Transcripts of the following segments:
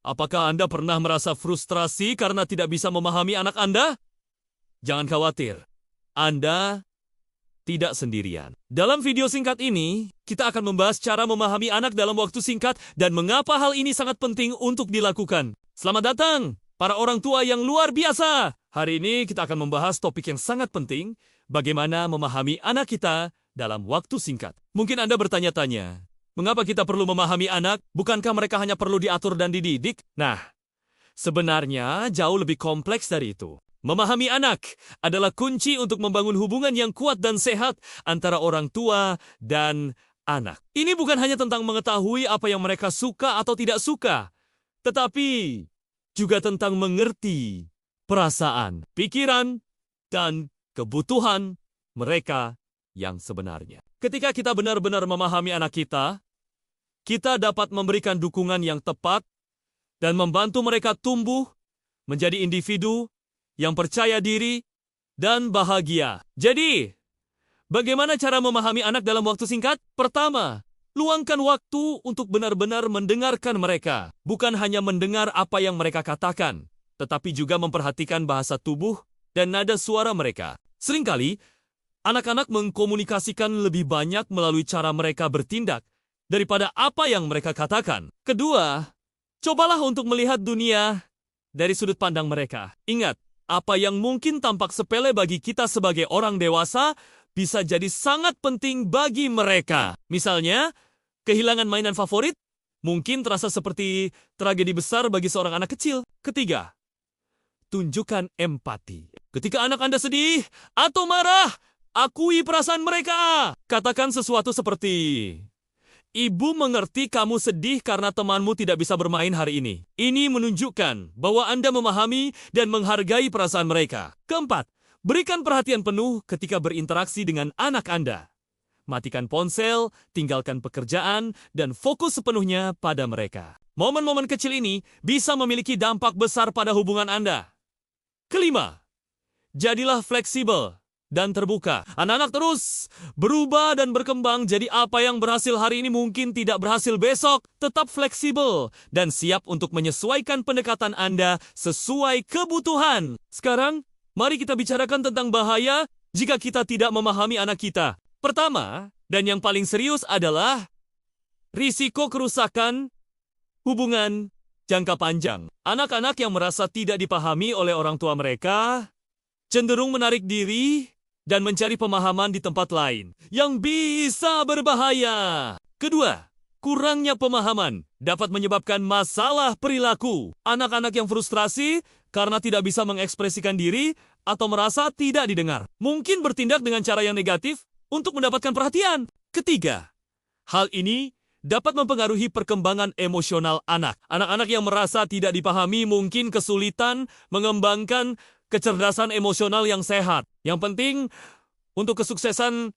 Apakah Anda pernah merasa frustrasi karena tidak bisa memahami anak Anda? Jangan khawatir, Anda tidak sendirian. Dalam video singkat ini, kita akan membahas cara memahami anak dalam waktu singkat dan mengapa hal ini sangat penting untuk dilakukan. Selamat datang, para orang tua yang luar biasa! Hari ini kita akan membahas topik yang sangat penting, bagaimana memahami anak kita dalam waktu singkat. Mungkin Anda bertanya-tanya, mengapa kita perlu memahami anak? Bukankah mereka hanya perlu diatur dan dididik? Nah, sebenarnya jauh lebih kompleks dari itu. Memahami anak adalah kunci untuk membangun hubungan yang kuat dan sehat antara orang tua dan anak. Ini bukan hanya tentang mengetahui apa yang mereka suka atau tidak suka, tetapi juga tentang mengerti perasaan, pikiran, dan kebutuhan mereka yang sebenarnya. Ketika kita benar-benar memahami anak kita dapat memberikan dukungan yang tepat dan membantu mereka tumbuh menjadi individu yang percaya diri dan bahagia. Jadi, bagaimana cara memahami anak dalam waktu singkat? Pertama, luangkan waktu untuk benar-benar mendengarkan mereka. Bukan hanya mendengar apa yang mereka katakan, tetapi juga memperhatikan bahasa tubuh dan nada suara mereka. Seringkali, anak-anak mengkomunikasikan lebih banyak melalui cara mereka bertindak daripada apa yang mereka katakan. Kedua, cobalah untuk melihat dunia dari sudut pandang mereka. Ingat, apa yang mungkin tampak sepele bagi kita sebagai orang dewasa bisa jadi sangat penting bagi mereka. Misalnya, kehilangan mainan favorit mungkin terasa seperti tragedi besar bagi seorang anak kecil. Ketiga, tunjukkan empati. Ketika anak Anda sedih atau marah, akui perasaan mereka. Katakan sesuatu seperti, "Ibu mengerti kamu sedih karena temanmu tidak bisa bermain hari ini." Ini menunjukkan bahwa Anda memahami dan menghargai perasaan mereka. Keempat, berikan perhatian penuh ketika berinteraksi dengan anak Anda. Matikan ponsel, tinggalkan pekerjaan, dan fokus sepenuhnya pada mereka. Momen-momen kecil ini bisa memiliki dampak besar pada hubungan Anda. Kelima, jadilah fleksibel dan terbuka. Anak-anak terus berubah dan berkembang, jadi apa yang berhasil hari ini mungkin tidak berhasil besok. Tetap fleksibel dan siap untuk menyesuaikan pendekatan Anda sesuai kebutuhan. Sekarang, mari kita bicarakan tentang bahaya jika kita tidak memahami anak kita. Pertama, dan yang paling serius adalah risiko kerusakan hubungan jangka panjang. Anak-anak yang merasa tidak dipahami oleh orang tua mereka cenderung menarik diri dan mencari pemahaman di tempat lain yang bisa berbahaya. Kedua, kurangnya pemahaman dapat menyebabkan masalah perilaku. Anak-anak yang frustrasi karena tidak bisa mengekspresikan diri atau merasa tidak didengar mungkin bertindak dengan cara yang negatif untuk mendapatkan perhatian. Ketiga, hal ini dapat mempengaruhi perkembangan emosional anak. Anak-anak yang merasa tidak dipahami mungkin kesulitan mengembangkan kecerdasan emosional yang sehat. Yang penting untuk kesuksesan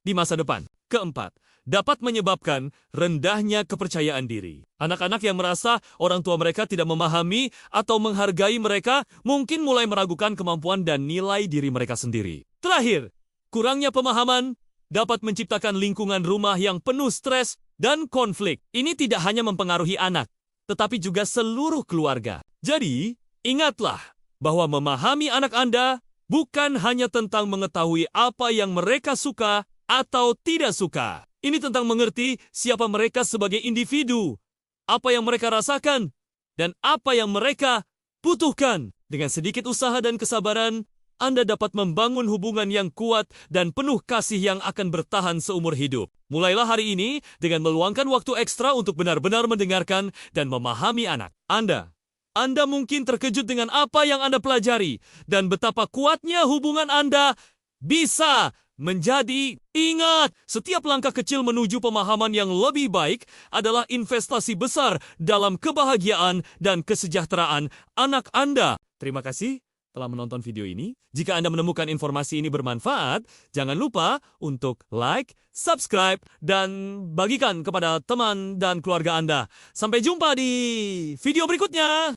di masa depan. Keempat, dapat menyebabkan rendahnya kepercayaan diri. Anak-anak yang merasa orang tua mereka tidak memahami atau menghargai mereka mungkin mulai meragukan kemampuan dan nilai diri mereka sendiri. Terakhir, kurangnya pemahaman dapat menciptakan lingkungan rumah yang penuh stres dan konflik. Ini tidak hanya mempengaruhi anak, tetapi juga seluruh keluarga. Jadi, ingatlah bahwa memahami anak Anda bukan hanya tentang mengetahui apa yang mereka suka atau tidak suka. Ini tentang mengerti siapa mereka sebagai individu, apa yang mereka rasakan, dan apa yang mereka butuhkan. Dengan sedikit usaha dan kesabaran, Anda dapat membangun hubungan yang kuat dan penuh kasih yang akan bertahan seumur hidup. Mulailah hari ini dengan meluangkan waktu ekstra untuk benar-benar mendengarkan dan memahami anak Anda. Anda mungkin terkejut dengan apa yang Anda pelajari dan betapa kuatnya hubungan Anda bisa menjadi. Ingat, setiap langkah kecil menuju pemahaman yang lebih baik adalah investasi besar dalam kebahagiaan dan kesejahteraan anak Anda. Terima kasih telah menonton video ini. Jika Anda menemukan informasi ini bermanfaat, jangan lupa untuk like, subscribe, dan bagikan kepada teman dan keluarga Anda. Sampai jumpa di video berikutnya.